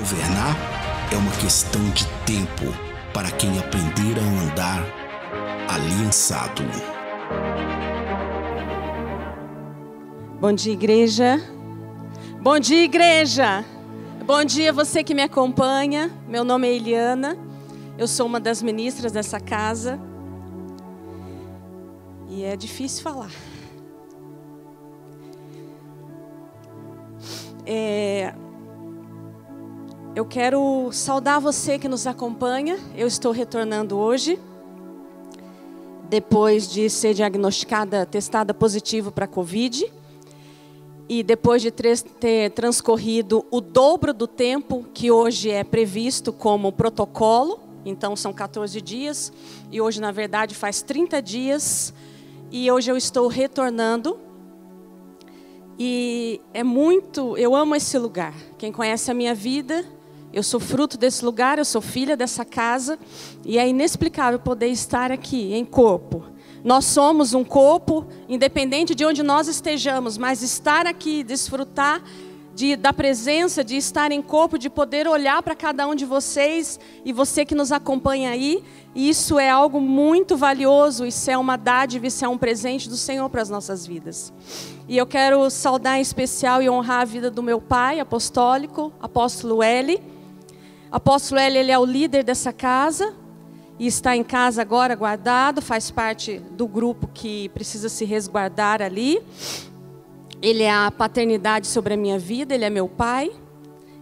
Governar é uma questão de tempo para quem aprender a andar aliançado. Bom dia, igreja. Bom dia, igreja. Bom dia, você que me acompanha. Meu nome é Eliana. Eu sou uma das ministras dessa casa. E é difícil falar. Eu quero saudar você que nos acompanha. Eu estou retornando hoje, depois de ser testada positivo para Covid. E depois de ter transcorrido o dobro do tempo que hoje é previsto como protocolo. Então são 14 dias. E hoje, na verdade, faz 30 dias. E hoje eu estou retornando. E eu amo esse lugar. Quem conhece a minha vida, eu sou fruto desse lugar, eu sou filha dessa casa. E é inexplicável poder estar aqui em corpo. Nós somos um corpo, independente de onde nós estejamos, mas estar aqui, desfrutar da presença, de estar em corpo, de poder olhar para cada um de vocês e você que nos acompanha aí, isso é algo muito valioso, isso é uma dádiva, isso é um presente do Senhor para as nossas vidas. E eu quero saudar em especial e honrar a vida do meu pai apostólico, apóstolo Eli. Apóstolo Eli, ele é o líder dessa casa. E está em casa agora guardado, faz parte do grupo que precisa se resguardar ali. Ele é a paternidade sobre a minha vida, ele é meu pai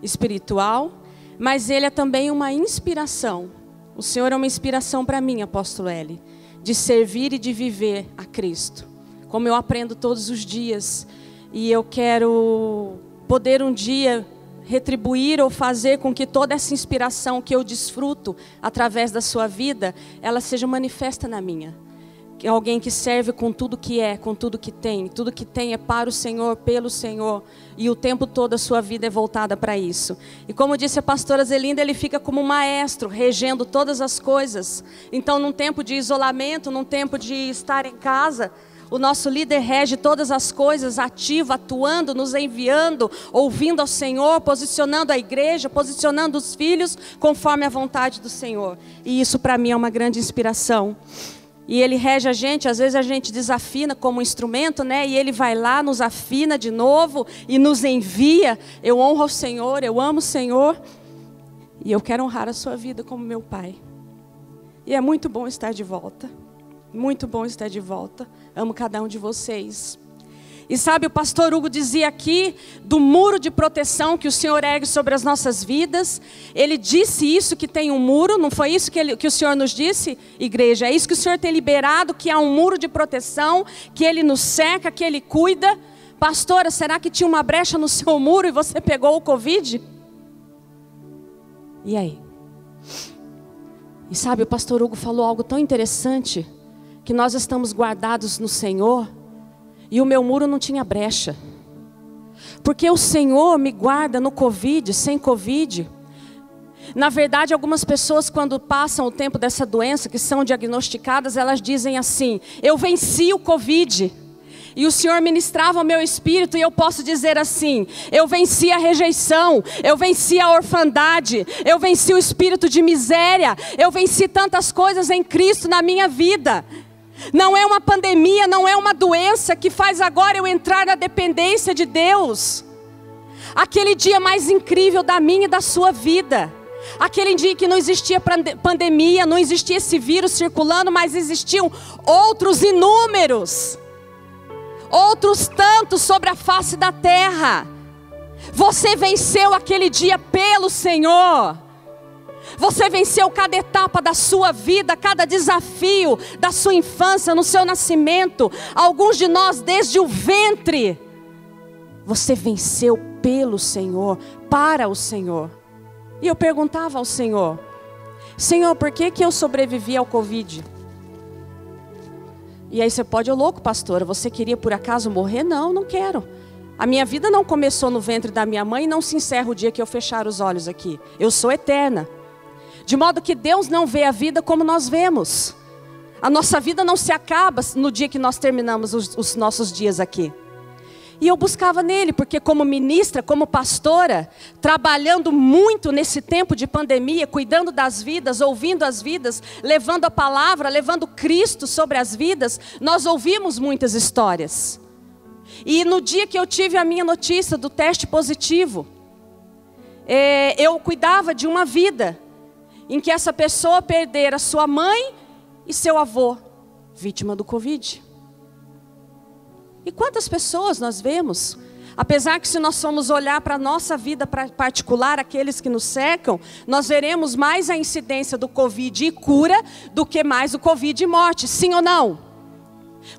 espiritual, mas ele é também uma inspiração. O Senhor é uma inspiração para mim, apóstolo Eli, de servir e de viver a Cristo, como eu aprendo todos os dias. E eu quero poder um dia retribuir ou fazer com que toda essa inspiração que eu desfruto através da sua vida, ela seja manifesta na minha. Alguém que serve com tudo que é, com tudo que tem é para o Senhor, pelo Senhor, e o tempo todo a sua vida é voltada para isso. E como disse a pastora Zelinda, ele fica como um maestro, regendo todas as coisas. Então, num tempo de isolamento, num tempo de estar em casa, o nosso líder rege todas as coisas, ativo, atuando, nos enviando, ouvindo ao Senhor, posicionando a igreja, posicionando os filhos conforme a vontade do Senhor. E isso para mim é uma grande inspiração. E ele rege a gente, às vezes a gente desafina como instrumento, né? E ele vai lá, nos afina de novo e nos envia. Eu honro ao Senhor, eu amo o Senhor. E eu quero honrar a sua vida como meu pai. E é muito bom estar de volta. Muito bom estar de volta. Amo cada um de vocês. E sabe, o pastor Hugo dizia aqui do muro de proteção que o Senhor ergue sobre as nossas vidas. Ele disse isso, que tem um muro. Não foi isso que o Senhor nos disse, igreja? É isso que o Senhor tem liberado, que há um muro de proteção, que Ele nos cerca, que Ele cuida. Pastora, será que tinha uma brecha no seu muro e você pegou o Covid? E aí? E sabe, o pastor Hugo falou algo tão interessante, que nós estamos guardados no Senhor, e o meu muro não tinha brecha, porque o Senhor me guarda no Covid, sem Covid. Na verdade, algumas pessoas, quando passam o tempo dessa doença, que são diagnosticadas, elas dizem assim: eu venci o Covid. E o Senhor ministrava o meu espírito, e eu posso dizer assim: eu venci a rejeição, eu venci a orfandade, eu venci o espírito de miséria, eu venci tantas coisas em Cristo na minha vida. Não é uma pandemia, não é uma doença que faz agora eu entrar na dependência de Deus. Aquele dia mais incrível da minha e da sua vida, aquele dia que não existia pandemia, não existia esse vírus circulando, mas existiam outros inúmeros, outros tantos sobre a face da terra. Você venceu aquele dia pelo Senhor. Você venceu cada etapa da sua vida, cada desafio da sua infância, no seu nascimento. Alguns de nós desde o ventre. Você venceu pelo Senhor, para o Senhor. E eu perguntava ao Senhor: Senhor, por que eu sobrevivi ao Covid? E aí você pode: ô louco, pastora, você queria por acaso morrer? Não, não quero. A minha vida não começou no ventre da minha mãe e não se encerra o dia que eu fechar os olhos aqui. Eu sou eterna. De modo que Deus não vê a vida como nós vemos. A nossa vida não se acaba no dia que nós terminamos os nossos dias aqui. E eu buscava nele, porque como ministra, como pastora, trabalhando muito nesse tempo de pandemia, cuidando das vidas, ouvindo as vidas, levando a palavra, levando Cristo sobre as vidas, nós ouvimos muitas histórias. E no dia que eu tive a minha notícia do teste positivo, eu cuidava de uma vida em que essa pessoa perdera sua mãe e seu avô, vítima do Covid. E quantas pessoas nós vemos, apesar que se nós formos olhar para a nossa vida particular, aqueles que nos cercam, nós veremos mais a incidência do Covid e cura do que mais o Covid e morte, sim ou não?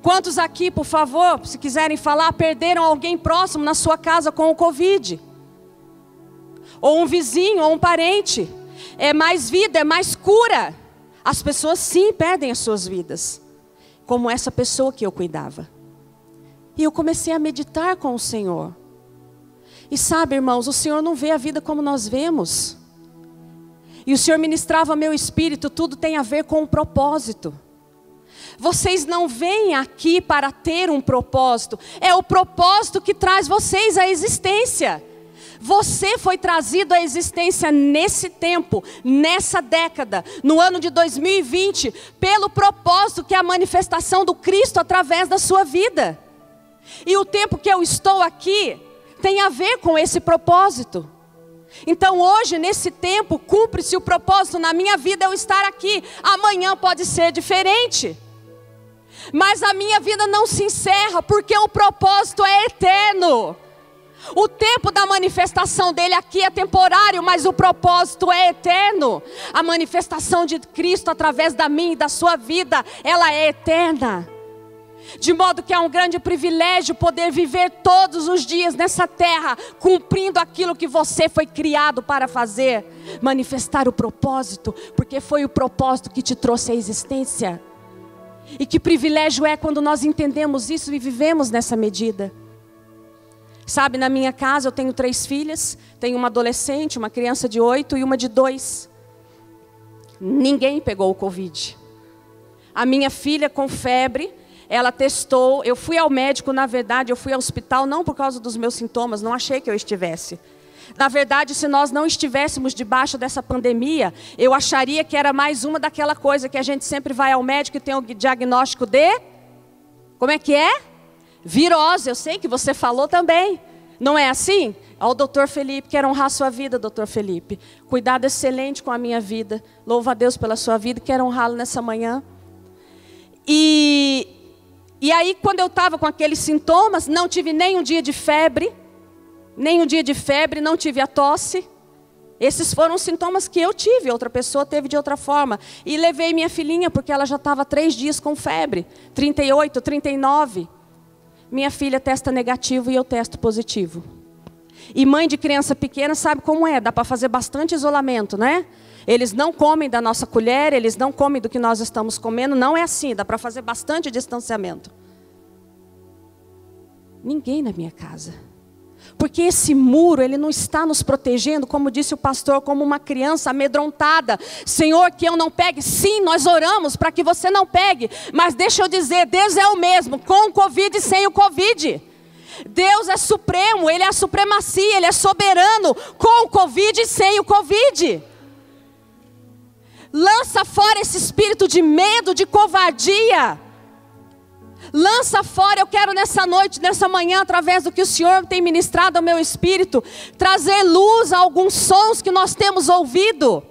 Quantos aqui, por favor, se quiserem falar, perderam alguém próximo na sua casa com o Covid? Ou um vizinho, ou um parente? É mais vida, é mais cura. As pessoas sim perdem as suas vidas, como essa pessoa que eu cuidava. E eu comecei a meditar com o Senhor. E sabe, irmãos, o Senhor não vê a vida como nós vemos. E o Senhor ministrava meu espírito, tudo tem a ver com um propósito. Vocês não vêm aqui para ter um propósito, é o propósito que traz vocês à existência. Você foi trazido à existência nesse tempo, nessa década, no ano de 2020, pelo propósito que é a manifestação do Cristo através da sua vida. E o tempo que eu estou aqui tem a ver com esse propósito. Então hoje, nesse tempo, cumpre-se o propósito na minha vida eu estar aqui. Amanhã pode ser diferente. Mas a minha vida não se encerra, porque o propósito é eterno. O tempo da manifestação dele aqui é temporário, mas o propósito é eterno. A manifestação de Cristo através da minha e da sua vida, ela é eterna. De modo que é um grande privilégio poder viver todos os dias nessa terra, cumprindo aquilo que você foi criado para fazer. Manifestar o propósito, porque foi o propósito que te trouxe à existência. E que privilégio é quando nós entendemos isso e vivemos nessa medida. Sabe, na minha casa eu tenho 3 filhas, tenho uma adolescente, uma criança de 8 e uma de 2. Ninguém pegou o Covid. A minha filha com febre, ela testou, eu fui ao médico, na verdade, eu fui ao hospital não por causa dos meus sintomas, não achei que eu estivesse. Na verdade, se nós não estivéssemos debaixo dessa pandemia, eu acharia que era mais uma daquela coisa que a gente sempre vai ao médico e tem o diagnóstico de... Como é que é? Virose, eu sei que você falou também. Não é assim? Ao doutor Felipe, quero honrar a sua vida, doutor Felipe. Cuidado excelente com a minha vida. Louva a Deus pela sua vida, quero honrá-lo nessa manhã. E aí, quando eu estava com aqueles sintomas, não tive nem um dia de febre, não tive a tosse. Esses foram os sintomas que eu tive, outra pessoa teve de outra forma. E levei minha filhinha, porque ela já estava 3 dias com febre, 38, 39. Minha filha testa negativo e eu testo positivo. E mãe de criança pequena sabe como é, dá para fazer bastante isolamento, né? Eles não comem da nossa colher, eles não comem do que nós estamos comendo, não é assim, dá para fazer bastante distanciamento. Ninguém na minha casa. Porque esse muro, ele não está nos protegendo, como disse o pastor, como uma criança amedrontada. Senhor, que eu não pegue. Sim, nós oramos para que você não pegue. Mas deixa eu dizer, Deus é o mesmo, com o Covid e sem o Covid. Deus é supremo, Ele é a supremacia, Ele é soberano, com o Covid e sem o Covid. Lança fora esse espírito de medo, de covardia. Lança fora, eu quero nessa noite, nessa manhã, através do que o Senhor tem ministrado ao meu espírito, trazer luz a alguns sons que nós temos ouvido.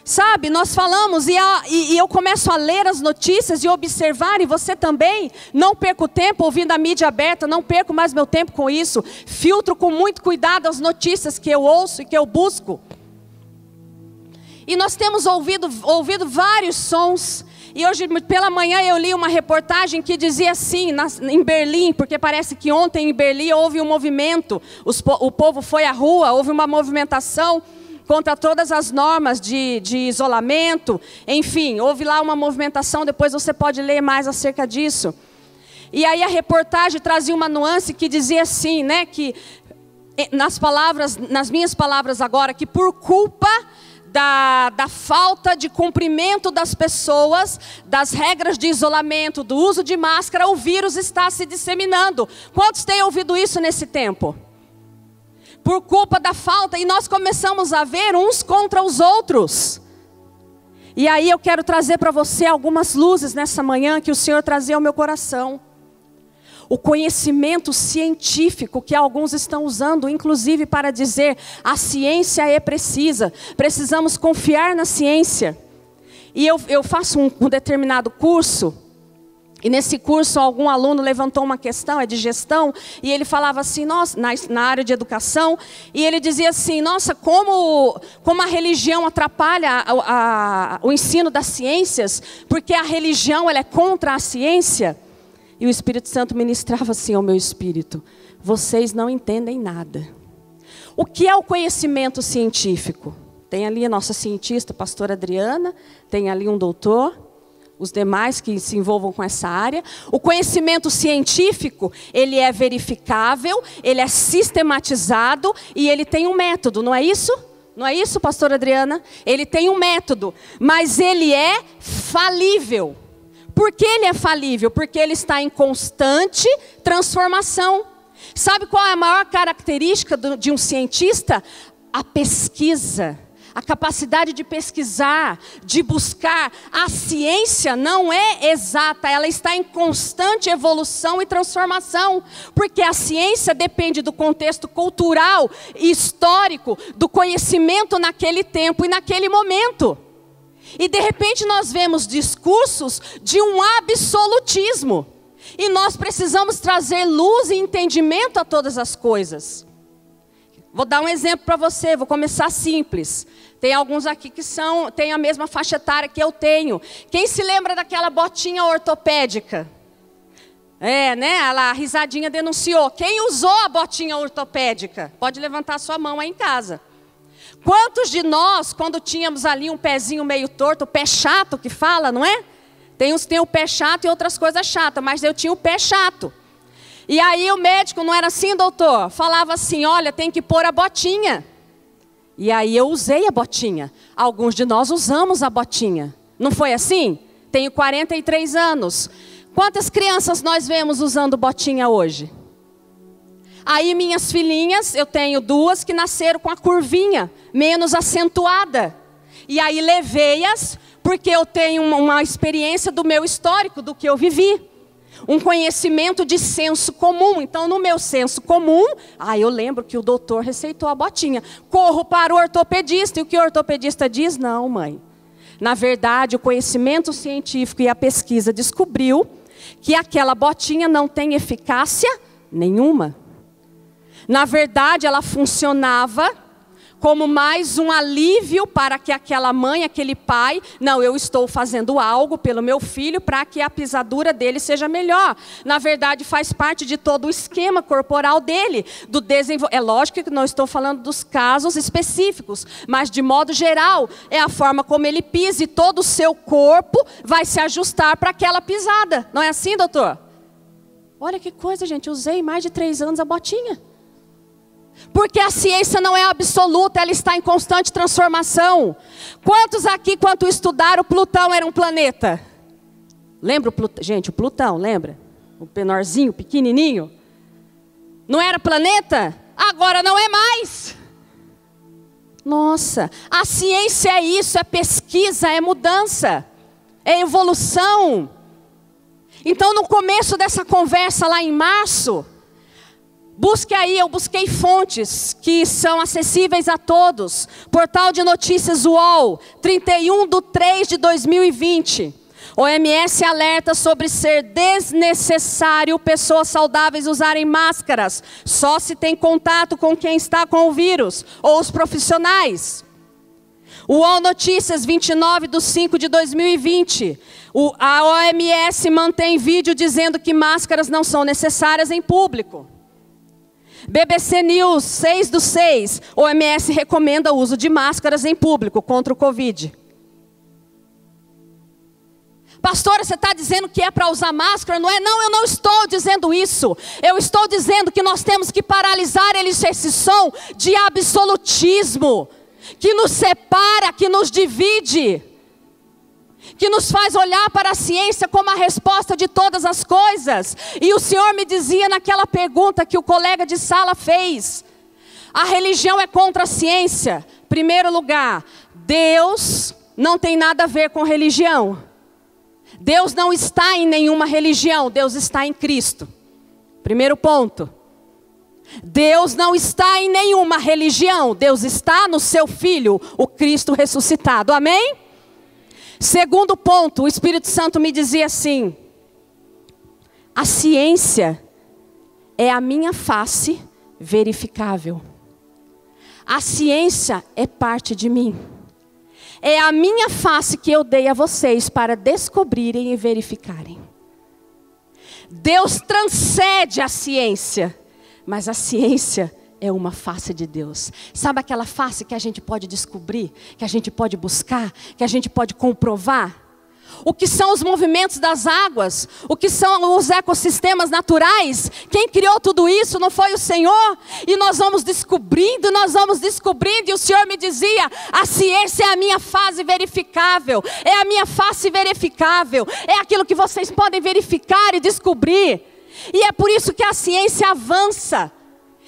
Sabe, nós falamos e eu começo a ler as notícias e observar, e você também, não perco tempo ouvindo a mídia aberta, não perco mais meu tempo com isso. Filtro com muito cuidado as notícias que eu ouço e que eu busco. E nós temos ouvido vários sons. E hoje pela manhã eu li uma reportagem que dizia assim, em Berlim, porque parece que ontem em Berlim houve um movimento, o povo foi à rua, houve uma movimentação contra todas as normas de isolamento, enfim, houve lá uma movimentação, depois você pode ler mais acerca disso. E aí a reportagem trazia uma nuance que dizia assim, né, que nas minhas palavras agora, que por culpa da falta de cumprimento das pessoas, das regras de isolamento, do uso de máscara, o vírus está se disseminando. Quantos têm ouvido isso nesse tempo? Por culpa da falta, e nós começamos a ver uns contra os outros. E aí eu quero trazer para você algumas luzes nessa manhã que o Senhor trazia ao meu coração. O conhecimento científico que alguns estão usando, inclusive para dizer, a ciência é precisa, precisamos confiar na ciência. E eu faço um determinado curso, e nesse curso algum aluno levantou uma questão, é de gestão, e ele falava assim, nossa, na área de educação, e ele dizia assim, nossa, como a religião atrapalha o ensino das ciências, porque a religião ela é contra a ciência. E o Espírito Santo ministrava assim ao meu espírito, vocês não entendem nada. O que é o conhecimento científico? Tem ali a nossa cientista, a pastora Adriana, tem ali um doutor, os demais que se envolvam com essa área. O conhecimento científico, ele é verificável, ele é sistematizado e ele tem um método, não é isso? Não é isso, pastora Adriana? Ele tem um método, mas ele é falível. Por que ele é falível? Porque ele está em constante transformação. Sabe qual é a maior característica de um cientista? A pesquisa. A capacidade de pesquisar, de buscar. A ciência não é exata, ela está em constante evolução e transformação. Porque a ciência depende do contexto cultural e histórico, do conhecimento naquele tempo e naquele momento. E de repente nós vemos discursos de um absolutismo. E nós precisamos trazer luz e entendimento a todas as coisas. Vou dar um exemplo para você, vou começar simples. Tem alguns aqui que têm a mesma faixa etária que eu tenho. Quem se lembra daquela botinha ortopédica? A risadinha denunciou. Quem usou a botinha ortopédica? Pode levantar sua mão aí em casa. Quantos de nós, quando tínhamos ali um pezinho meio torto, o pé chato que fala, não é? Tem uns que tem o pé chato e outras coisas chatas, mas eu tinha o pé chato. E aí o médico, não era assim, doutor? Falava assim, olha, tem que pôr a botinha. E aí eu usei a botinha. Alguns de nós usamos a botinha. Não foi assim? Tenho 43 anos. Quantas crianças nós vemos usando botinha hoje? Aí minhas filhinhas, eu tenho 2 que nasceram com a curvinha menos acentuada. E aí levei-as porque eu tenho uma experiência do meu histórico, do que eu vivi. Um conhecimento de senso comum. Então no meu senso comum, eu lembro que o doutor receitou a botinha. Corro para o ortopedista. E o que o ortopedista diz? Não, mãe. Na verdade, o conhecimento científico e a pesquisa descobriu que aquela botinha não tem eficácia nenhuma. Na verdade, ela funcionava como mais um alívio para que aquela mãe, aquele pai, não, eu estou fazendo algo pelo meu filho para que a pisadura dele seja melhor. Na verdade, faz parte de todo o esquema corporal dele, do desenvolvimento. É lógico que não estou falando dos casos específicos, mas de modo geral, é a forma como ele pisa e todo o seu corpo vai se ajustar para aquela pisada. Não é assim, doutor? Olha que coisa, gente, usei mais de 3 anos a botinha. Porque a ciência não é absoluta, ela está em constante transformação. Quantos aqui, quando estudaram, Plutão era um planeta? Lembra o Plutão? Gente, o Plutão, lembra? O menorzinho, pequenininho. Não era planeta? Agora não é mais. Nossa, a ciência é isso, é pesquisa, é mudança, é evolução. Então no começo dessa conversa lá em março, busque aí, eu busquei fontes que são acessíveis a todos. Portal de notícias UOL, 31/3/2020. OMS alerta sobre ser desnecessário pessoas saudáveis usarem máscaras. Só se tem contato com quem está com o vírus ou os profissionais. UOL Notícias, 29/5/2020. A OMS mantém vídeo dizendo que máscaras não são necessárias em público. BBC News, 6/6, OMS recomenda o uso de máscaras em público contra o Covid. Pastora, você está dizendo que é para usar máscara? Não é? Não, eu não estou dizendo isso. Eu estou dizendo que nós temos que paralisar esse som de absolutismo. que nos separa, que nos divide, que nos faz olhar para a ciência como a resposta de todas as coisas. E o Senhor me dizia naquela pergunta que o colega de sala fez: a religião é contra a ciência. Primeiro lugar, Deus não tem nada a ver com religião. Deus não está em nenhuma religião, Deus está em Cristo. Primeiro ponto. Deus não está em nenhuma religião, Deus está no seu Filho, o Cristo ressuscitado. Amém? Segundo ponto, o Espírito Santo me dizia assim: a ciência é a minha face verificável. A ciência é parte de mim. É a minha face que eu dei a vocês para descobrirem e verificarem. Deus transcende a ciência, mas a ciência é uma face de Deus. Sabe aquela face que a gente pode descobrir, que a gente pode buscar, que a gente pode comprovar? O que são os movimentos das águas? O que são os ecossistemas naturais? Quem criou tudo isso não foi o Senhor? E nós vamos descobrindo, e o Senhor me dizia: a ciência é a minha face verificável, é a minha face verificável, é aquilo que vocês podem verificar e descobrir. E é por isso que a ciência avança.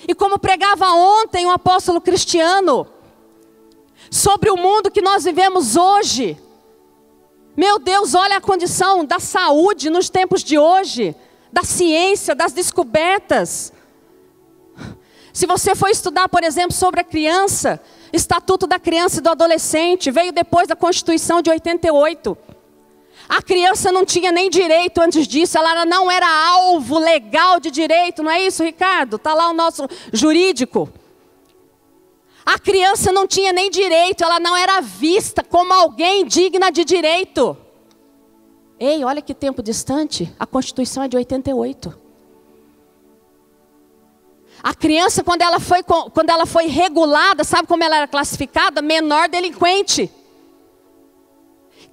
E como pregava ontem o apóstolo Cristiano, sobre o mundo que nós vivemos hoje. Meu Deus, olha a condição da saúde nos tempos de hoje, da ciência, das descobertas. Se você for estudar, por exemplo, sobre a criança, Estatuto da Criança e do Adolescente, veio depois da Constituição de 88. A criança não tinha nem direito antes disso, ela não era alvo legal de direito, não é isso, Ricardo? Está lá o nosso jurídico. A criança não tinha nem direito, ela não era vista como alguém digna de direito. Ei, olha que tempo distante, a Constituição é de 88. A criança, quando ela foi regulada, sabe como ela era classificada? Menor delinquente.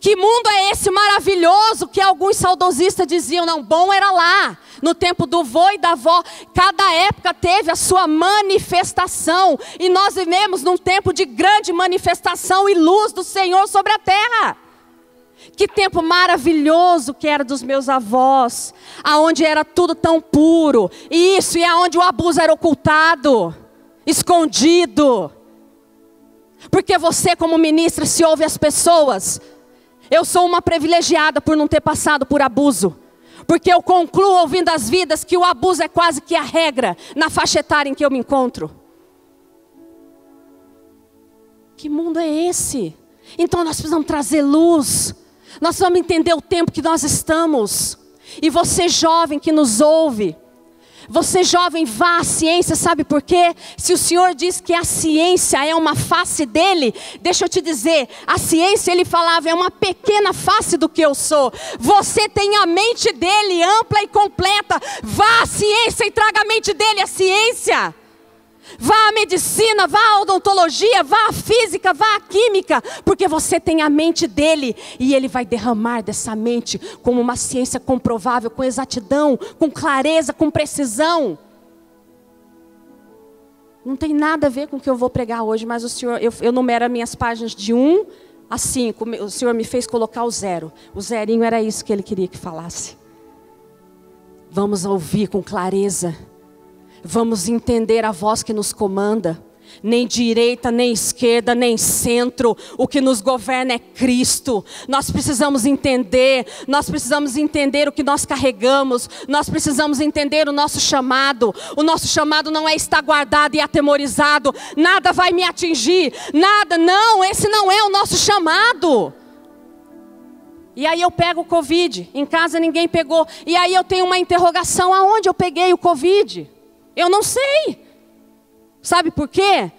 Que mundo é esse maravilhoso que alguns saudosistas diziam? Não, bom era lá, no tempo do vô e da avó. Cada época teve a sua manifestação. E nós vivemos num tempo de grande manifestação e luz do Senhor sobre a terra. Que tempo maravilhoso que era dos meus avós, aonde era tudo tão puro. E aonde o abuso era ocultado, escondido. Porque você, como ministra, se ouve as pessoas. Eu sou uma privilegiada por não ter passado por abuso. Porque eu concluo ouvindo as vidas que o abuso é quase que a regra na faixa etária em que eu me encontro. Que mundo é esse? Então nós precisamos trazer luz. Nós precisamos entender o tempo que nós estamos. E você jovem que nos ouve, você jovem, vá à ciência, sabe por quê? Se o Senhor diz que a ciência é uma face dele, deixa eu te dizer, a ciência, ele falava, é uma pequena face do que eu sou. Você tem a mente dele ampla e completa. Vá à ciência e traga a mente dele à ciência. Vá à medicina, vá à odontologia, vá à física, vá à química, porque você tem a mente dele e ele vai derramar dessa mente como uma ciência comprovável, com exatidão, com clareza, com precisão. Não tem nada a ver com o que eu vou pregar hoje, mas o Senhor, eu numero as minhas páginas de 1 a 5, o Senhor me fez colocar o 0. O zerinho era isso que ele queria que falasse. Vamos ouvir com clareza. Vamos entender a voz que nos comanda. Nem direita, nem esquerda, nem centro. O que nos governa é Cristo. Nós precisamos entender o que nós carregamos. Nós precisamos entender o nosso chamado. O nosso chamado não é estar guardado e atemorizado. Nada vai me atingir. Nada, não, esse não é o nosso chamado. E aí eu pego o Covid. Em casa ninguém pegou. E aí eu tenho uma interrogação: aonde eu peguei o Covid? Eu não sei. Sabe por quê?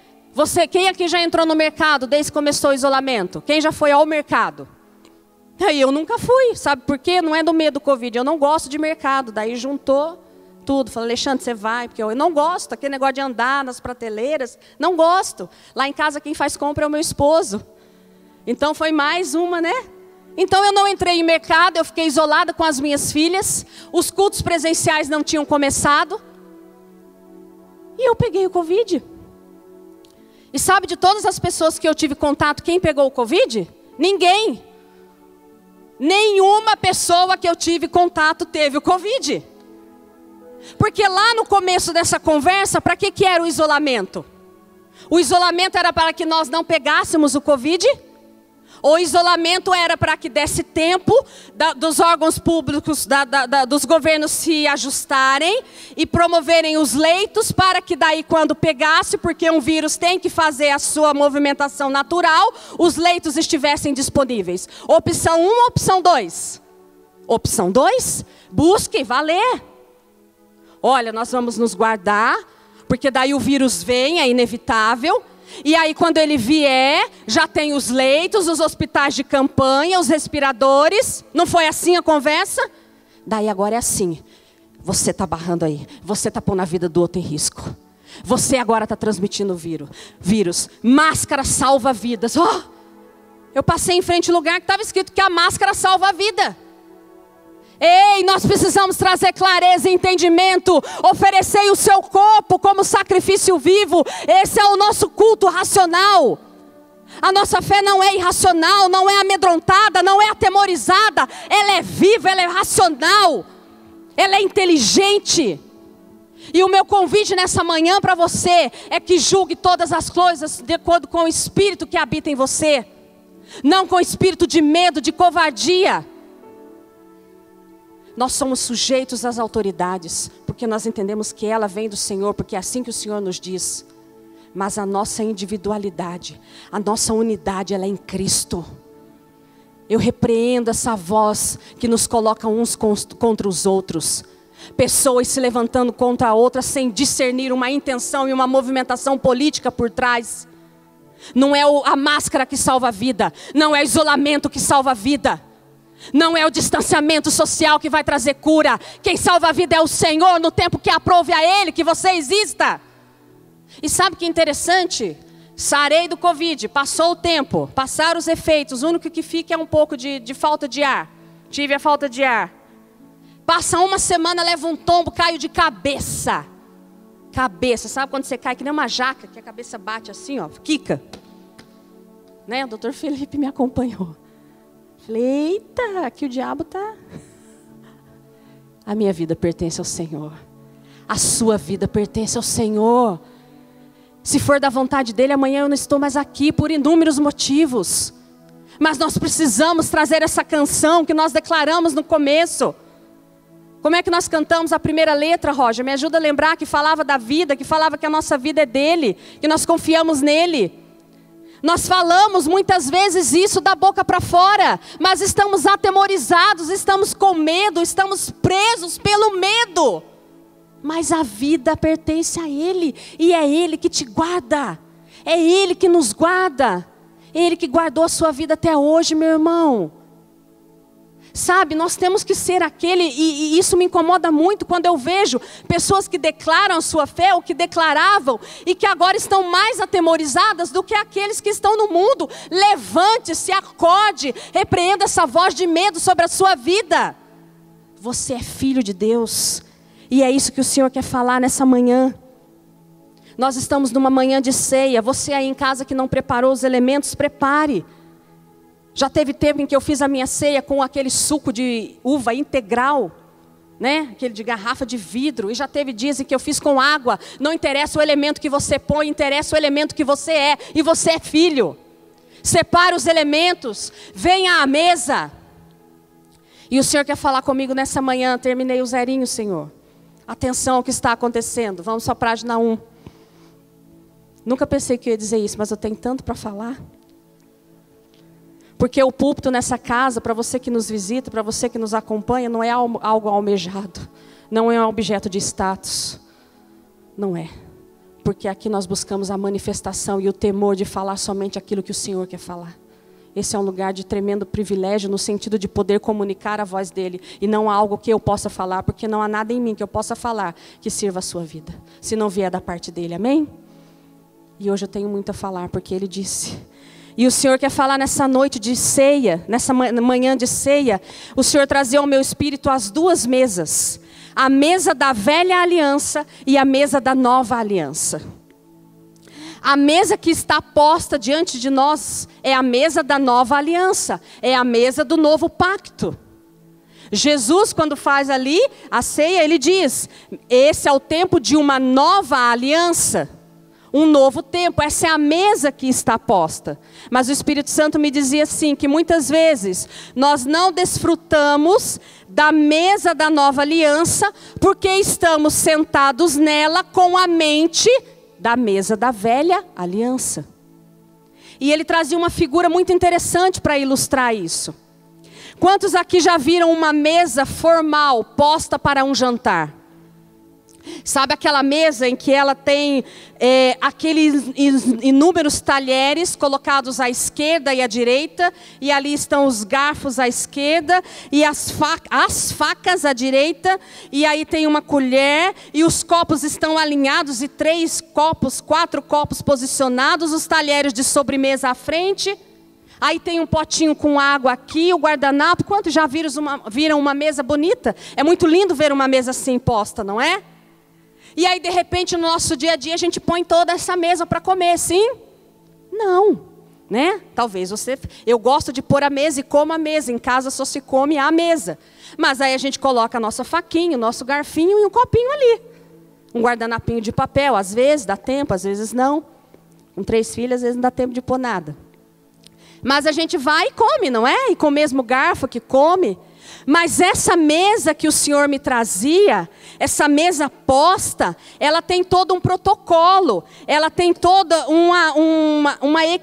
Quem aqui já entrou no mercado desde que começou o isolamento? Quem já foi ao mercado? Aí eu nunca fui. Sabe por quê? Não é do medo do Covid. Eu não gosto de mercado. Daí juntou tudo. Falei, Alexandre, você vai? Porque eu não gosto. Aquele negócio de andar nas prateleiras. Não gosto. Lá em casa quem faz compra é o meu esposo. Então foi mais uma, né? Então eu não entrei em mercado. Eu fiquei isolada com as minhas filhas. Os cultos presenciais não tinham começado. E eu peguei o Covid. E sabe de todas as pessoas que eu tive contato, quem pegou o Covid? Ninguém. Nenhuma pessoa que eu tive contato teve o Covid. Porque lá no começo dessa conversa, para que era o isolamento? O isolamento era para que nós não pegássemos o Covid? O isolamento era para que desse tempo dos órgãos públicos, dos governos se ajustarem e promoverem os leitos para que daí quando pegasse, porque um vírus tem que fazer a sua movimentação natural, os leitos estivessem disponíveis. Opção 1, opção 2. Opção 2, busque, valer. Olha, nós vamos nos guardar, porque daí o vírus vem, é inevitável. E aí quando ele vier, já tem os leitos, os hospitais de campanha, os respiradores. Não foi assim a conversa? Daí agora é assim. Você está barrando aí. Você está pondo a vida do outro em risco. Você agora está transmitindo o vírus. Máscara salva vidas. Oh, eu passei em frente ao lugar que estava escrito que a máscara salva a vida. Ei, nós precisamos trazer clareza e entendimento. Oferecei o seu corpo como sacrifício vivo. Esse é o nosso culto racional. A nossa fé não é irracional, não é amedrontada, não é atemorizada. Ela é viva, ela é racional. Ela é inteligente. E o meu convite nessa manhã para você é que julgue todas as coisas de acordo com o espírito que habita em você. Não com o espírito de medo, de covardia. Nós somos sujeitos às autoridades, porque nós entendemos que ela vem do Senhor, porque é assim que o Senhor nos diz. Mas a nossa individualidade, a nossa unidade, ela é em Cristo. Eu repreendo essa voz que nos coloca uns contra os outros. Pessoas se levantando contra a outra sem discernir uma intenção e uma movimentação política por trás. Não é a máscara que salva a vida, não é o isolamento que salva a vida. Não é o distanciamento social que vai trazer cura. Quem salva a vida é o Senhor, no tempo que aprove a Ele que você exista. E sabe que interessante? Sarei do Covid, passou o tempo, passaram os efeitos. O único que fica é um pouco de falta de ar. Tive a falta de ar. Passa uma semana, leva um tombo, caio de cabeça. Cabeça, sabe quando você cai que nem uma jaca, que a cabeça bate assim, ó, quica. Né? O doutor Felipe me acompanhou. Falei, eita, aqui o diabo está. A minha vida pertence ao Senhor. A sua vida pertence ao Senhor. Se for da vontade dEle, amanhã eu não estou mais aqui por inúmeros motivos. Mas nós precisamos trazer essa canção que nós declaramos no começo. Como é que nós cantamos a primeira letra, Roger? Me ajuda a lembrar que falava da vida, que falava que a nossa vida é dEle, que nós confiamos nele. Nós falamos muitas vezes isso da boca para fora, mas estamos atemorizados, estamos com medo, estamos presos pelo medo. Mas a vida pertence a Ele, e é Ele que te guarda, é Ele que nos guarda, é Ele que guardou a sua vida até hoje, meu irmão. Sabe, nós temos que ser aquele, e isso me incomoda muito quando eu vejo pessoas que declaram a sua fé, ou que declaravam, e que agora estão mais atemorizadas do que aqueles que estão no mundo. Levante-se, acorde, repreenda essa voz de medo sobre a sua vida. Você é filho de Deus, e é isso que o Senhor quer falar nessa manhã. Nós estamos numa manhã de ceia. Você aí em casa que não preparou os elementos, prepare. Já teve tempo em que eu fiz a minha ceia com aquele suco de uva integral, né? Aquele de garrafa de vidro. E já teve dias em que eu fiz com água. Não interessa o elemento que você põe, interessa o elemento que você é. E você é filho. Separe os elementos, venha à mesa. E o Senhor quer falar comigo nessa manhã. Terminei o zerinho, Senhor. Atenção ao que está acontecendo. Vamos só para a página 1. Nunca pensei que eu ia dizer isso, mas eu tenho tanto para falar. Porque o púlpito nessa casa, para você que nos visita, para você que nos acompanha, não é algo almejado. Não é um objeto de status. Não é. Porque aqui nós buscamos a manifestação e o temor de falar somente aquilo que o Senhor quer falar. Esse é um lugar de tremendo privilégio no sentido de poder comunicar a voz dEle. E não há algo que eu possa falar, porque não há nada em mim que eu possa falar que sirva a sua vida. Se não vier da parte dEle, amém? E hoje eu tenho muito a falar, porque Ele disse... E o Senhor quer falar nessa noite de ceia, nessa manhã de ceia, o Senhor trazer ao meu espírito as duas mesas. A mesa da velha aliança e a mesa da nova aliança. A mesa que está posta diante de nós é a mesa da nova aliança, é a mesa do novo pacto. Jesus, quando faz ali a ceia, ele diz: esse é o tempo de uma nova aliança, um novo tempo. Essa é a mesa que está posta. Mas o Espírito Santo me dizia assim, que muitas vezes nós não desfrutamos da mesa da nova aliança, porque estamos sentados nela com a mente da mesa da velha aliança. E ele trazia uma figura muito interessante para ilustrar isso. Quantos aqui já viram uma mesa formal posta para um jantar? Sabe aquela mesa em que ela tem aqueles inúmeros talheres colocados à esquerda e à direita, e ali estão os garfos à esquerda e as facas à direita, e aí tem uma colher e os copos estão alinhados, e 4 copos posicionados, os talheres de sobremesa à frente. Aí tem um potinho com água aqui, o guardanapo. Quantos já viram uma mesa bonita? É muito lindo ver uma mesa assim posta, não é? E aí, de repente, no nosso dia a dia, a gente põe toda essa mesa para comer, sim? Não, né? Talvez você... Eu gosto de pôr a mesa e como a mesa. Em casa só se come à mesa. Mas aí a gente coloca a nossa faquinha, o nosso garfinho e um copinho ali. Um guardanapinho de papel, às vezes dá tempo, às vezes não. Com 3 filhas, às vezes não dá tempo de pôr nada. Mas a gente vai e come, não é? E com o mesmo garfo que come. Mas essa mesa que o Senhor me trazia, essa mesa posta, ela tem todo um protocolo. Ela tem todo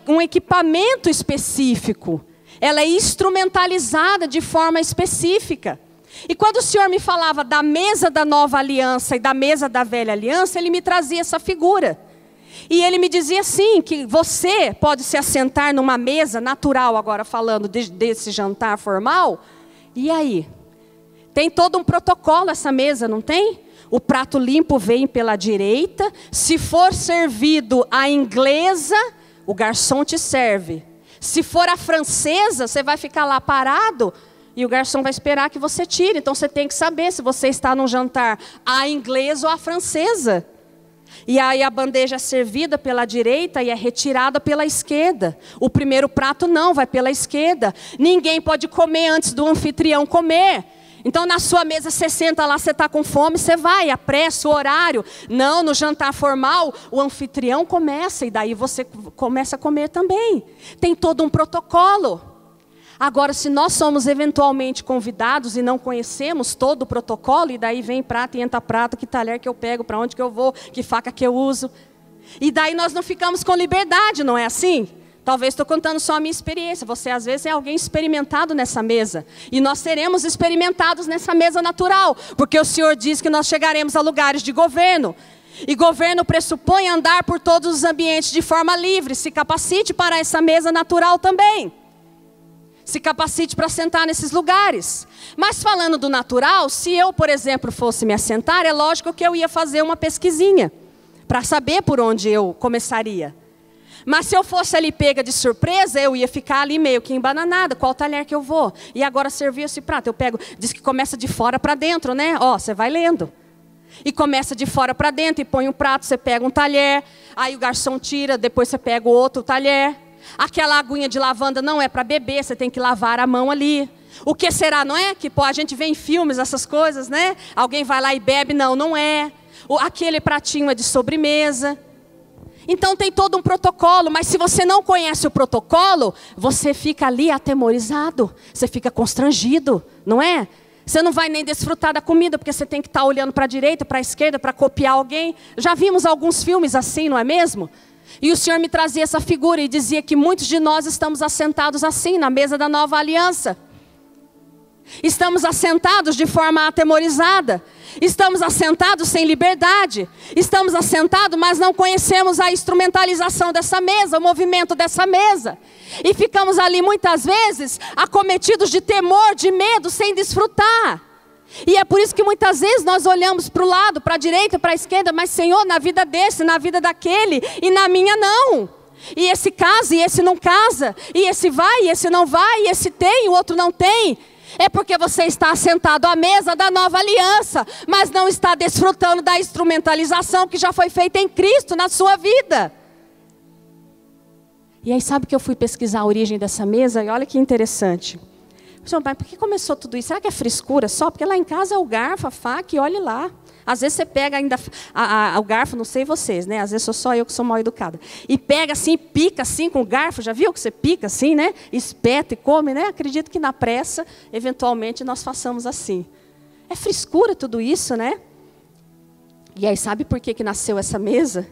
um equipamento específico. Ela é instrumentalizada de forma específica. E quando o Senhor me falava da mesa da nova aliança e da mesa da velha aliança, Ele me trazia essa figura. E ele me dizia assim, que você pode se assentar numa mesa natural, agora falando desse jantar formal. E aí? Tem todo um protocolo essa mesa, não tem? O prato limpo vem pela direita. Se for servido a inglesa, o garçom te serve. Se for a francesa, você vai ficar lá parado e o garçom vai esperar que você tire. Então você tem que saber se você está num jantar à inglesa ou à francesa. E aí a bandeja é servida pela direita e é retirada pela esquerda. O primeiro prato não, vai pela esquerda. Ninguém pode comer antes do anfitrião comer. Então na sua mesa você senta lá, você está com fome, você vai, apressa o horário. Não, no jantar formal, o anfitrião começa e daí você começa a comer também. Tem todo um protocolo. Agora, se nós somos eventualmente convidados e não conhecemos todo o protocolo, e daí vem prato e entra prato, que talher que eu pego, para onde que eu vou, que faca que eu uso. E daí nós não ficamos com liberdade, não é assim? Talvez estou contando só a minha experiência. Você às vezes é alguém experimentado nessa mesa. E nós seremos experimentados nessa mesa natural. Porque o Senhor diz que nós chegaremos a lugares de governo. E governo pressupõe andar por todos os ambientes de forma livre. Se capacite para essa mesa natural também. Se capacite para sentar nesses lugares. Mas falando do natural, se eu, por exemplo, fosse me assentar, é lógico que eu ia fazer uma pesquisinha para saber por onde eu começaria. Mas se eu fosse ali pega de surpresa, eu ia ficar ali meio que embananada. Qual talher que eu vou? E agora servir esse prato. Eu pego, diz que começa de fora para dentro, né? Ó, você vai lendo. E começa de fora para dentro e põe um prato, você pega um talher. Aí o garçom tira, depois você pega o outro talher. Aquela aguinha de lavanda não é para beber, você tem que lavar a mão ali. O que será, não é? Que pô, a gente vê em filmes essas coisas, né? Alguém vai lá e bebe, não é. Aquele pratinho é de sobremesa. Então tem todo um protocolo, mas se você não conhece o protocolo, você fica ali atemorizado, você fica constrangido, não é? Você não vai nem desfrutar da comida, porque você tem que estar olhando para a direita, para a esquerda, para copiar alguém. Já vimos alguns filmes assim, não é mesmo? E o Senhor me trazia essa figura e dizia que muitos de nós estamos assentados assim, na mesa da nova aliança. Estamos assentados de forma atemorizada. Estamos assentados sem liberdade. Estamos assentados, mas não conhecemos a instrumentalização dessa mesa, o movimento dessa mesa. E ficamos ali muitas vezes acometidos de temor, de medo, sem desfrutar. E é por isso que muitas vezes nós olhamos para o lado, para a direita, para a esquerda, mas Senhor, na vida desse, na vida daquele, e na minha não. E esse casa, e esse não casa, e esse vai, e esse não vai, e esse tem, e o outro não tem. É porque você está sentado à mesa da nova aliança, mas não está desfrutando da instrumentalização que já foi feita em Cristo na sua vida. E aí sabe que eu fui pesquisar a origem dessa mesa e olha que interessante. Mas por que começou tudo isso? Será que é frescura só? Porque lá em casa é o garfo, a faca e olhe lá. Às vezes você pega ainda o garfo, não sei vocês, né? Às vezes sou só eu que sou mal educada. E pega assim, pica assim com o garfo. Já viu que você pica assim, né? Espeta e come, né? Acredito que na pressa, eventualmente, nós façamos assim. É frescura tudo isso, né? E aí sabe por que nasceu essa mesa?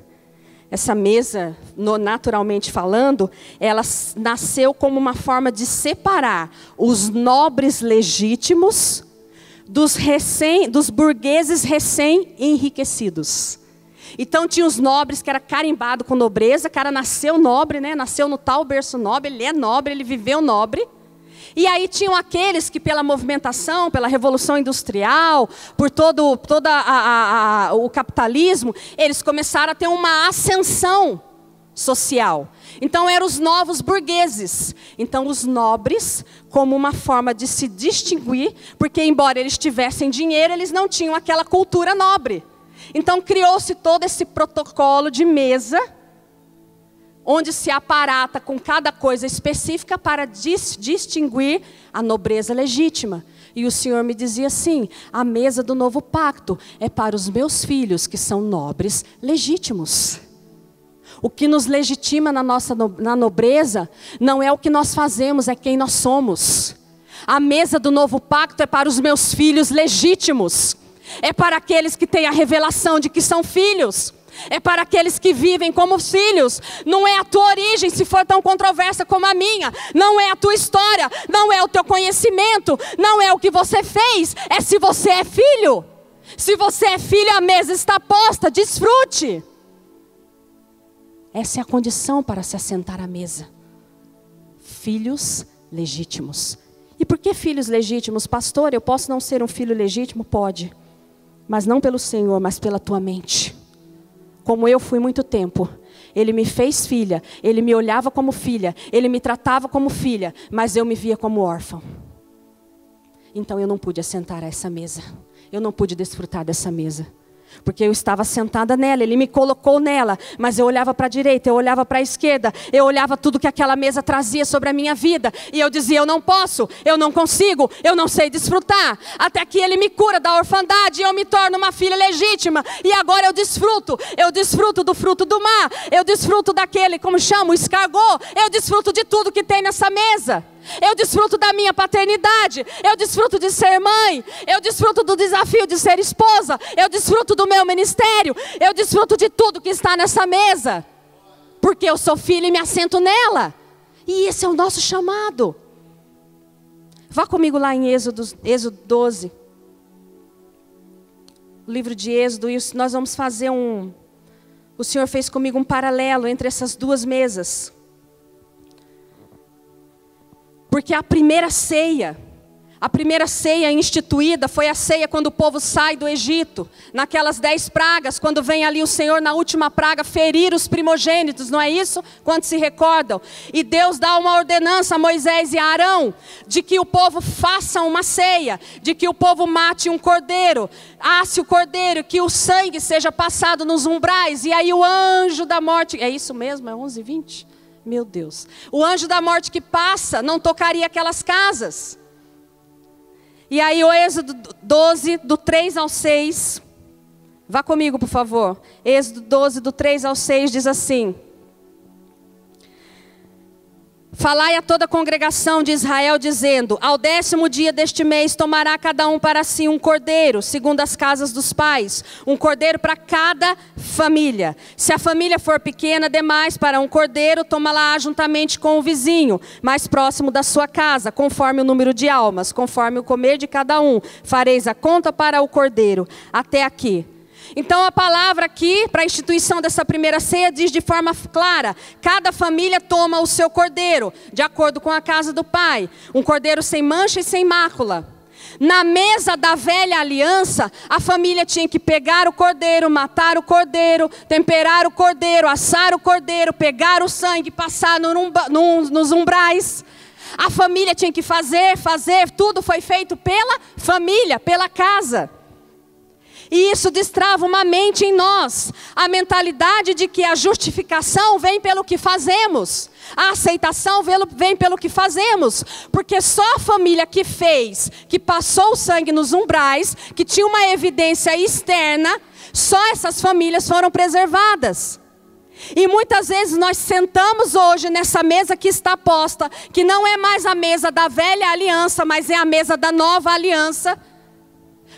Essa mesa, naturalmente falando, ela nasceu como uma forma de separar os nobres legítimos dos burgueses recém-enriquecidos. Então tinha os nobres que era carimbado com nobreza, o cara nasceu nobre, né? Nasceu no tal berço nobre, ele é nobre, ele viveu nobre. E aí tinham aqueles que pela movimentação, pela Revolução Industrial, por todo o capitalismo, eles começaram a ter uma ascensão social. Então eram os novos burgueses. Então os nobres, como uma forma de se distinguir, porque embora eles tivessem dinheiro, eles não tinham aquela cultura nobre. Então criou-se todo esse protocolo de mesa, onde se aparata com cada coisa específica para distinguir a nobreza legítima. E o Senhor me dizia assim: a mesa do novo pacto é para os meus filhos que são nobres legítimos. O que nos legitima na nobreza não é o que nós fazemos, é quem nós somos. A mesa do novo pacto é para os meus filhos legítimos. É para aqueles que têm a revelação de que são filhos. É para aqueles que vivem como filhos. Não é a tua origem, se for tão controversa como a minha. Não é a tua história. Não é o teu conhecimento. Não é o que você fez. É se você é filho. Se você é filho, a mesa está posta. Desfrute. Essa é a condição para se assentar à mesa. Filhos legítimos. E por que filhos legítimos? Pastor, eu posso não ser um filho legítimo? Pode. Mas não pelo Senhor, mas pela tua mente. Como eu fui muito tempo, Ele me fez filha, Ele me olhava como filha, Ele me tratava como filha, mas eu me via como órfão. Então eu não pude assentar a essa mesa, eu não pude desfrutar dessa mesa. Porque eu estava sentada nela, Ele me colocou nela, mas eu olhava para a direita, eu olhava para a esquerda, eu olhava tudo que aquela mesa trazia sobre a minha vida, e eu dizia: eu não posso, eu não consigo, eu não sei desfrutar, até que Ele me cura da orfandade, e eu me torno uma filha legítima, e agora eu desfruto do fruto do mar, eu desfruto daquele, como chama, o escargot, eu desfruto de tudo que tem nessa mesa. Eu desfruto da minha paternidade, eu desfruto de ser mãe, eu desfruto do desafio de ser esposa, eu desfruto do meu ministério, eu desfruto de tudo que está nessa mesa, porque eu sou filha e me assento nela, e esse é o nosso chamado. Vá comigo lá em Êxodo 12, o livro de Êxodo, e nós vamos fazer o Senhor fez comigo um paralelo entre essas duas mesas. Porque a primeira ceia instituída foi a ceia quando o povo sai do Egito, naquelas 10 pragas, quando vem ali o Senhor na última praga ferir os primogênitos, não é isso? Quantos se recordam? E Deus dá uma ordenança a Moisés e a Arão, de que o povo faça uma ceia, de que o povo mate um cordeiro, asse o cordeiro, que o sangue seja passado nos umbrais, e aí o anjo da morte, é isso mesmo? É 11:20? Meu Deus, o anjo da morte que passa não tocaria aquelas casas. E aí o Êxodo 12, do 3 ao 6, vá comigo por favor. Êxodo 12, do 3 ao 6 diz assim: falai a toda a congregação de Israel, dizendo: ao 10º dia deste mês tomará cada um para si um cordeiro, segundo as casas dos pais, um cordeiro para cada família. Se a família for pequena demais para um cordeiro, toma-la juntamente com o vizinho, mais próximo da sua casa, conforme o número de almas, conforme o comer de cada um. Fareis a conta para o cordeiro. Até aqui. Então a palavra aqui, para a instituição dessa primeira ceia, diz de forma clara: cada família toma o seu cordeiro, de acordo com a casa do pai. Um cordeiro sem mancha e sem mácula. Na mesa da velha aliança, a família tinha que pegar o cordeiro, matar o cordeiro, temperar o cordeiro, assar o cordeiro, pegar o sangue, passar nos umbrais. A família tinha que fazer, tudo foi feito pela família, pela casa. E isso destrava uma mente em nós, a mentalidade de que a justificação vem pelo que fazemos, a aceitação vem pelo que fazemos, porque só a família que fez, que passou o sangue nos umbrais, que tinha uma evidência externa, só essas famílias foram preservadas. E muitas vezes nós sentamos hoje nessa mesa que está posta, que não é mais a mesa da velha aliança, mas é a mesa da nova aliança,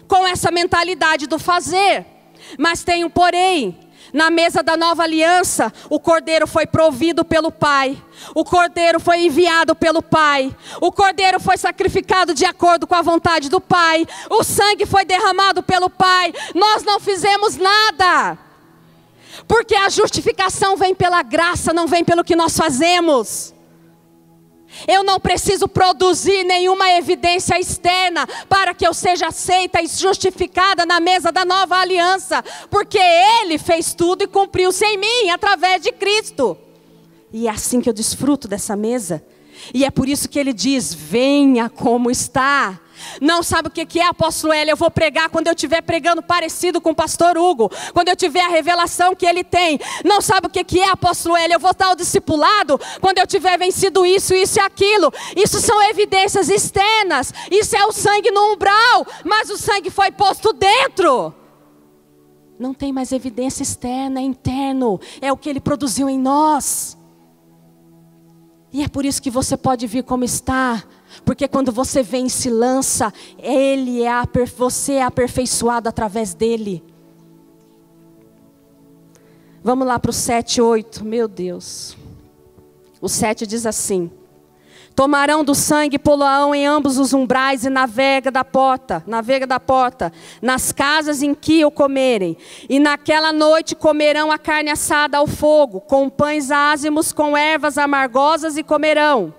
com essa mentalidade do fazer. Mas tem um porém. Na mesa da nova aliança, o cordeiro foi provido pelo Pai. O cordeiro foi enviado pelo Pai. O cordeiro foi sacrificado de acordo com a vontade do Pai. O sangue foi derramado pelo Pai. Nós não fizemos nada. Porque a justificação vem pela graça, não vem pelo que nós fazemos. Eu não preciso produzir nenhuma evidência externa para que eu seja aceita e justificada na mesa da nova aliança, porque Ele fez tudo e cumpriu-se em mim, através de Cristo. E é assim que eu desfruto dessa mesa. E é por isso que Ele diz, venha como está. Não sabe o que é, apóstolo Hélio? Eu vou pregar quando eu estiver pregando parecido com o pastor Hugo, quando eu tiver a revelação que ele tem. Não sabe o que é, apóstolo Hélio? Eu vou estar o discipulado quando eu tiver vencido isso, isso e aquilo. Isso são evidências externas. Isso é o sangue no umbral, mas o sangue foi posto dentro. Não tem mais evidência externa, é interno. É o que Ele produziu em nós. E é por isso que você pode vir como está. Porque quando você vem e se lança, você é aperfeiçoado através dele. Vamos lá para o 7, 8. Meu Deus. O 7 diz assim: tomarão do sangue e pô-lo-ão em ambos os umbrais e na vega da porta, nas casas em que o comerem. E naquela noite comerão a carne assada ao fogo, com pães ázimos, com ervas amargosas e comerão.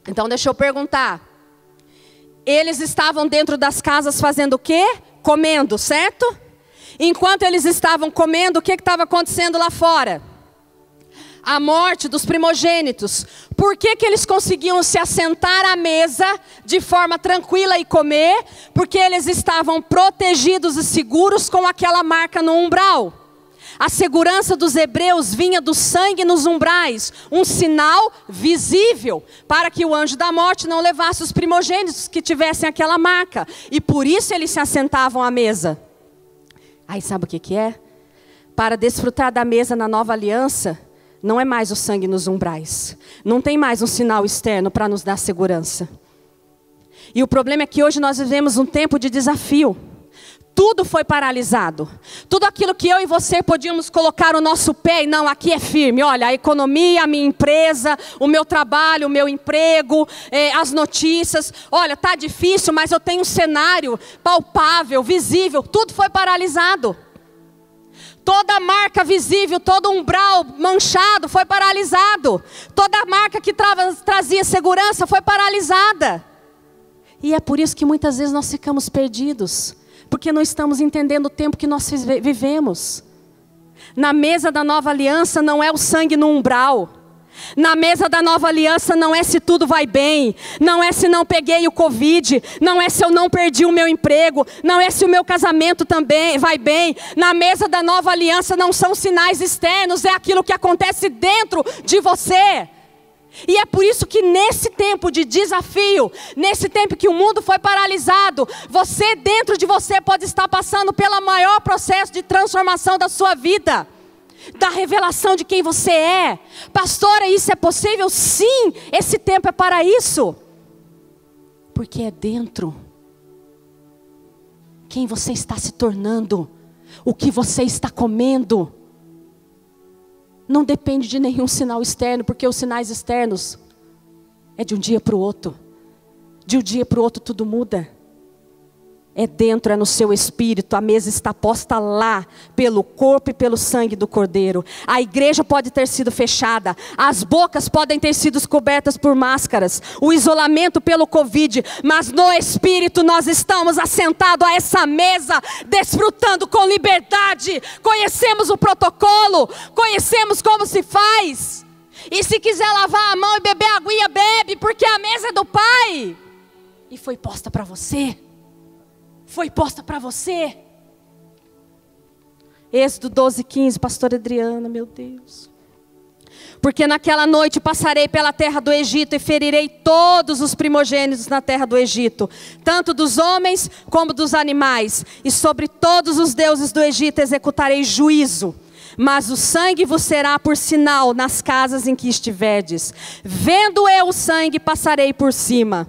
Então deixa eu perguntar. Eles estavam dentro das casas fazendo o quê? Comendo, certo? Enquanto eles estavam comendo, o que estava acontecendo lá fora? A morte dos primogênitos. Por que eles conseguiam se assentar à mesa de forma tranquila e comer? Porque eles estavam protegidos e seguros com aquela marca no umbral. A segurança dos hebreus vinha do sangue nos umbrais, um sinal visível para que o anjo da morte não levasse os primogênitos que tivessem aquela marca. E por isso eles se assentavam à mesa. Aí sabe o que é? Para desfrutar da mesa na nova aliança, não é mais o sangue nos umbrais. Não tem mais um sinal externo para nos dar segurança. E o problema é que hoje nós vivemos um tempo de desafio. Tudo foi paralisado. Tudo aquilo que eu e você podíamos colocar o nosso pé, e não, aqui é firme. Olha, a economia, a minha empresa, o meu trabalho, o meu emprego, as notícias. Olha, está difícil, mas eu tenho um cenário palpável, visível. Tudo foi paralisado. Toda marca visível, todo umbral manchado foi paralisado. Toda marca que trazia segurança foi paralisada. E é por isso que muitas vezes nós ficamos perdidos. Porque não estamos entendendo o tempo que nós vivemos. Na mesa da nova aliança não é o sangue no umbral. Na mesa da nova aliança não é se tudo vai bem. Não é se não peguei o Covid. Não é se eu não perdi o meu emprego. Não é se o meu casamento também vai bem. Na mesa da nova aliança não são sinais externos. É aquilo que acontece dentro de você. E é por isso que nesse tempo de desafio, nesse tempo que o mundo foi paralisado, você dentro de você pode estar passando pelo maior processo de transformação da sua vida, da revelação de quem você é. Pastora, isso é possível? Sim, esse tempo é para isso. Porque é dentro. Quem você está se tornando, o que você está comendo. Não depende de nenhum sinal externo, porque os sinais externos é de um dia para o outro. De um dia para o outro tudo muda. É dentro, é no seu espírito. A mesa está posta lá, pelo corpo e pelo sangue do Cordeiro. A igreja pode ter sido fechada. As bocas podem ter sido cobertas por máscaras. O isolamento pelo Covid. Mas no espírito nós estamos assentados a essa mesa, desfrutando com liberdade. Conhecemos o protocolo. Conhecemos como se faz. E se quiser lavar a mão e beber aguinha, bebe. Porque a mesa é do Pai. E foi posta para você. foi posta para você. Êxodo 12:15, pastora Adriana, meu Deus. Porque naquela noite passarei pela terra do Egito e ferirei todos os primogênitos na terra do Egito, tanto dos homens como dos animais, e sobre todos os deuses do Egito executarei juízo. Mas o sangue vos será por sinal nas casas em que estiverdes. Vendo eu o sangue, passarei por cima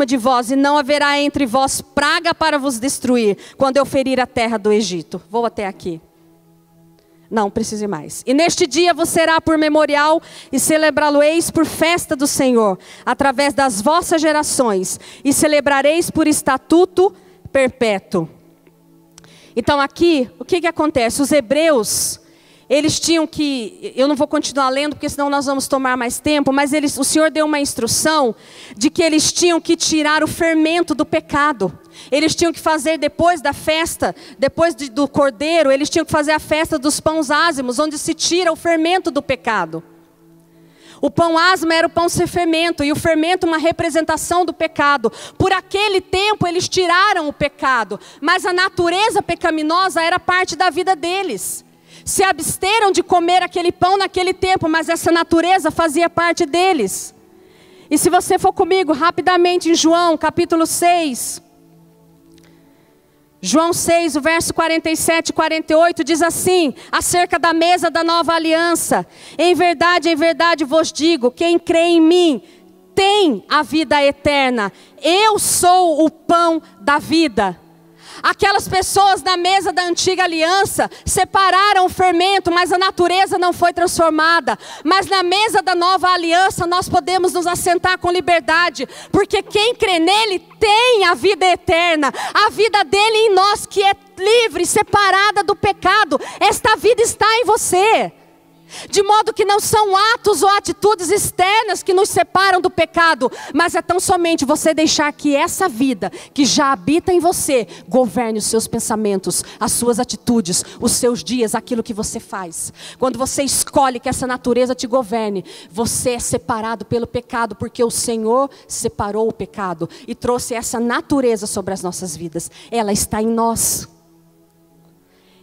de vós, e não haverá entre vós praga para vos destruir, quando eu ferir a terra do Egito. Vou até aqui. Não precise mais. E neste dia vos será por memorial, e celebrá-lo-eis por festa do Senhor, através das vossas gerações, e celebrareis por estatuto perpétuo. Então aqui, o que acontece? Os hebreus, eles tinham que, eu não vou continuar lendo, porque senão nós vamos tomar mais tempo, mas o Senhor deu uma instrução de que eles tinham que tirar o fermento do pecado. Eles tinham que fazer depois da festa, depois do cordeiro, eles tinham que fazer a festa dos pães ázimos, onde se tira o fermento do pecado. O pão ázimo era o pão sem fermento, e o fermento uma representação do pecado. Por aquele tempo eles tiraram o pecado, mas a natureza pecaminosa era parte da vida deles. Se absteram de comer aquele pão naquele tempo, mas essa natureza fazia parte deles. E se você for comigo rapidamente em João capítulo 6... João 6, o verso 47 e 48 diz assim, acerca da mesa da nova aliança: em verdade vos digo, quem crê em mim tem a vida eterna. Eu sou o pão da vida. Aquelas pessoas na mesa da antiga aliança separaram o fermento, mas a natureza não foi transformada. Mas na mesa da nova aliança nós podemos nos assentar com liberdade, porque quem crê nele tem a vida eterna. A vida dele em nós, que é livre, separada do pecado. Esta vida está em você. De modo que não são atos ou atitudes externas que nos separam do pecado, mas é tão somente você deixar que essa vida que já habita em você governe os seus pensamentos, as suas atitudes, os seus dias, aquilo que você faz. Quando você escolhe que essa natureza te governe, você é separado pelo pecado, porque o Senhor separou o pecado e trouxe essa natureza sobre as nossas vidas. Ela está em nós.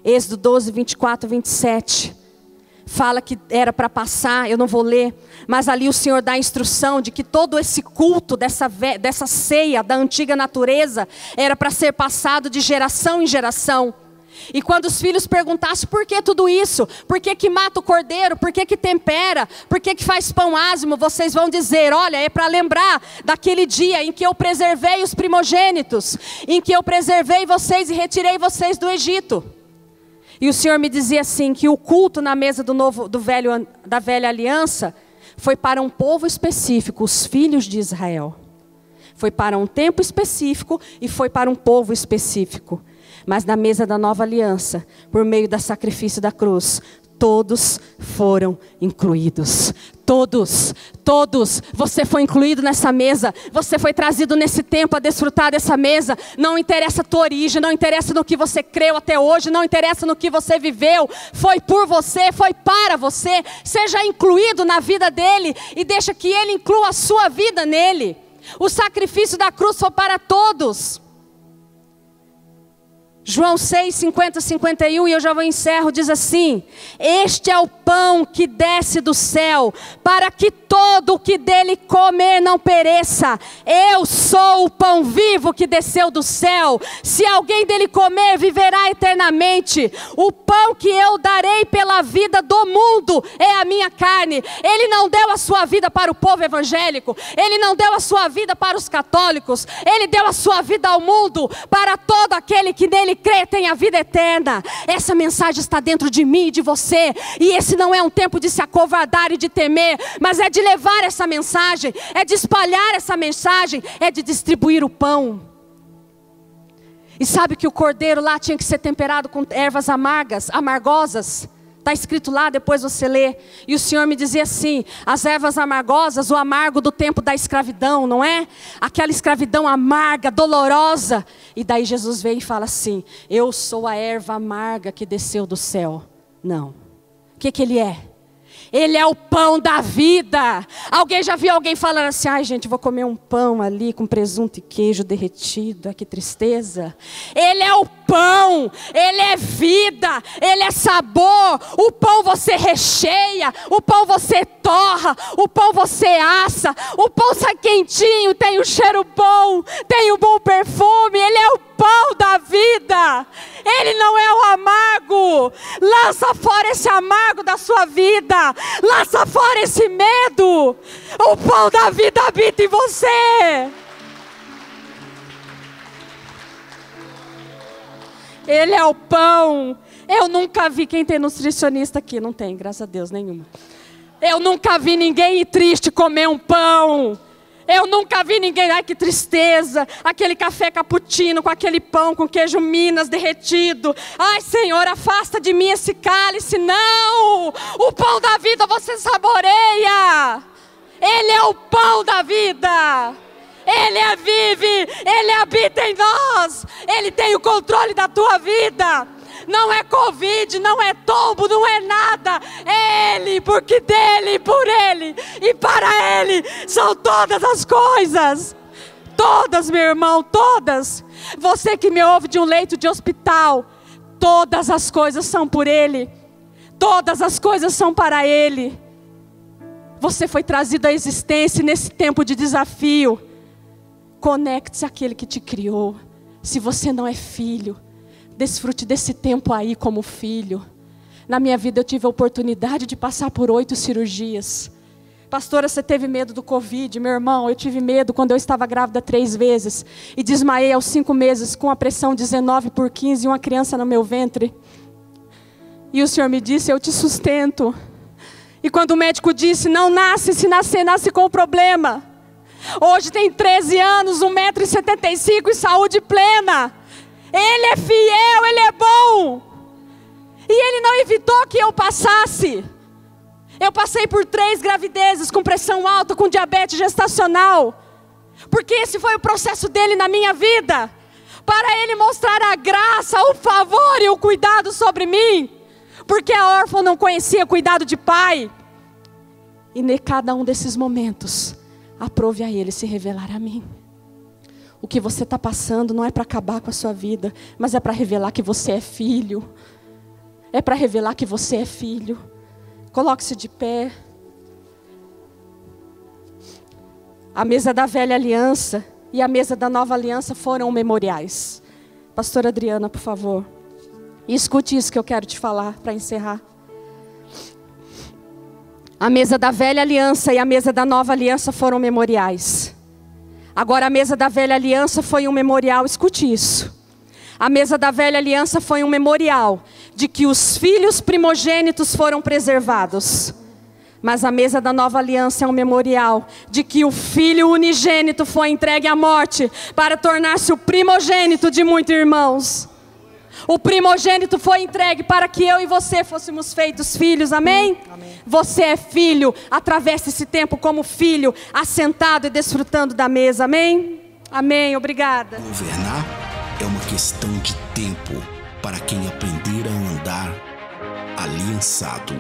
Êxodo 12, 24, 27. Fala que era para passar, eu não vou ler, mas ali o Senhor dá a instrução de que todo esse culto dessa ceia da antiga natureza era para ser passado de geração em geração. E quando os filhos perguntassem por que tudo isso, por que mata o cordeiro, por que tempera, por que faz pão ázimo, vocês vão dizer, olha, é para lembrar daquele dia em que eu preservei os primogênitos, em que eu preservei vocês e retirei vocês do Egito. E o Senhor me dizia assim, que o culto na mesa da velha aliança foi para um povo específico, os filhos de Israel. Foi para um tempo específico e foi para um povo específico. Mas na mesa da nova aliança, por meio do sacrifício da cruz, todos foram incluídos. Todos, você foi incluído nessa mesa, você foi trazido nesse tempo a desfrutar dessa mesa. Não interessa a tua origem, não interessa no que você creu até hoje, não interessa no que você viveu, foi por você, foi para você. Seja incluído na vida dele e deixa que ele inclua a sua vida nele. O sacrifício da cruz foi para todos. João 6, 50, 51, e eu já vou encerro, diz assim: este é o pão que desce do céu, para que todo o que dele comer não pereça. Eu sou o pão vivo que desceu do céu. Se alguém dele comer, viverá eternamente. O pão que eu darei pela vida do mundo é a minha carne. Ele não deu a sua vida para o povo evangélico, ele não deu a sua vida para os católicos, ele deu a sua vida ao mundo, para todo aquele que nele crê tem a vida eterna. Essa mensagem está dentro de mim e de você, e esse não é um tempo de se acovardar e de temer, mas é de levar essa mensagem, é de espalhar essa mensagem, é de distribuir o pão. E sabe que o cordeiro lá tinha que ser temperado com ervas amargosas. Está escrito lá, depois você lê. E o Senhor me dizia assim, as ervas amargosas, o amargo do tempo da escravidão, não é? Aquela escravidão amarga, dolorosa. E daí Jesus veio e fala assim, eu sou a erva amarga que desceu do céu. Não. O que ele é? Ele é o pão da vida. Alguém já viu alguém falando assim: ai gente, vou comer um pão ali com presunto e queijo derretido, ai que tristeza. Ele é o pão, ele é vida, ele é sabor. O pão você recheia, o pão você torra, o pão você assa, o pão sai quentinho, tem um cheiro bom, tem um bom perfume. Ele é o pão da vida. Ele não é o amargo. Lança fora esse amargo da sua vida. Lança fora esse medo. O pão da vida habita em você. Ele é o pão. Eu nunca vi, quem tem nutricionista aqui? Não tem, graças a Deus, nenhuma. Eu nunca vi ninguém ir triste comer um pão. Eu nunca vi ninguém, ai que tristeza, aquele café cappuccino com aquele pão com queijo Minas derretido. Ai Senhor, afasta de mim esse cálice. Não, o pão da vida você saboreia. Ele é o pão da vida. Ele vive, Ele habita em nós. Ele tem o controle da tua vida. Não é Covid, não é tombo, não é nada. É Ele, porque dEle, por Ele e para Ele são todas as coisas. Todas, meu irmão, todas. Você que me ouve de um leito de hospital, todas as coisas são por Ele. Todas as coisas são para Ele. Você foi trazido à existência nesse tempo de desafio. Conecte-se àquele que te criou. Se você não é filho, desfrute desse tempo aí como filho. Na minha vida eu tive a oportunidade de passar por 8 cirurgias. Pastora, você teve medo do Covid? Meu irmão, eu tive medo quando eu estava grávida 3 vezes. E desmaiei aos 5 meses com a pressão 19/15 e uma criança no meu ventre. E o Senhor me disse, eu te sustento. E quando o médico disse, não nasce, se nascer, nasce com o problema. Hoje tem 13 anos, 1,75 m e saúde plena. Ele é fiel, Ele é bom. E Ele não evitou que eu passasse. Eu passei por 3 gravidezes com pressão alta, com diabetes gestacional. Porque esse foi o processo dEle na minha vida. Para Ele mostrar a graça, o favor e o cuidado sobre mim. Porque a órfã não conhecia cuidado de pai. E em cada um desses momentos, aprove a Ele se revelar a mim. O que você está passando não é para acabar com a sua vida, mas é para revelar que você é filho. É para revelar que você é filho. Coloque-se de pé. A mesa da velha aliança e a mesa da nova aliança foram memoriais. Pastora Adriana, por favor. E escute isso que eu quero te falar para encerrar. A mesa da velha aliança e a mesa da nova aliança foram memoriais. Agora a mesa da velha aliança foi um memorial, escute isso. A mesa da velha aliança foi um memorial de que os filhos primogênitos foram preservados. Mas a mesa da nova aliança é um memorial de que o filho unigênito foi entregue à morte para tornar-se o primogênito de muitos irmãos. O primogênito foi entregue para que eu e você fôssemos feitos filhos, amém? Amém. Você é filho, atravessa esse tempo como filho, assentado e desfrutando da mesa, amém? Amém, obrigada. Governar é uma questão de tempo para quem aprender a andar aliançado.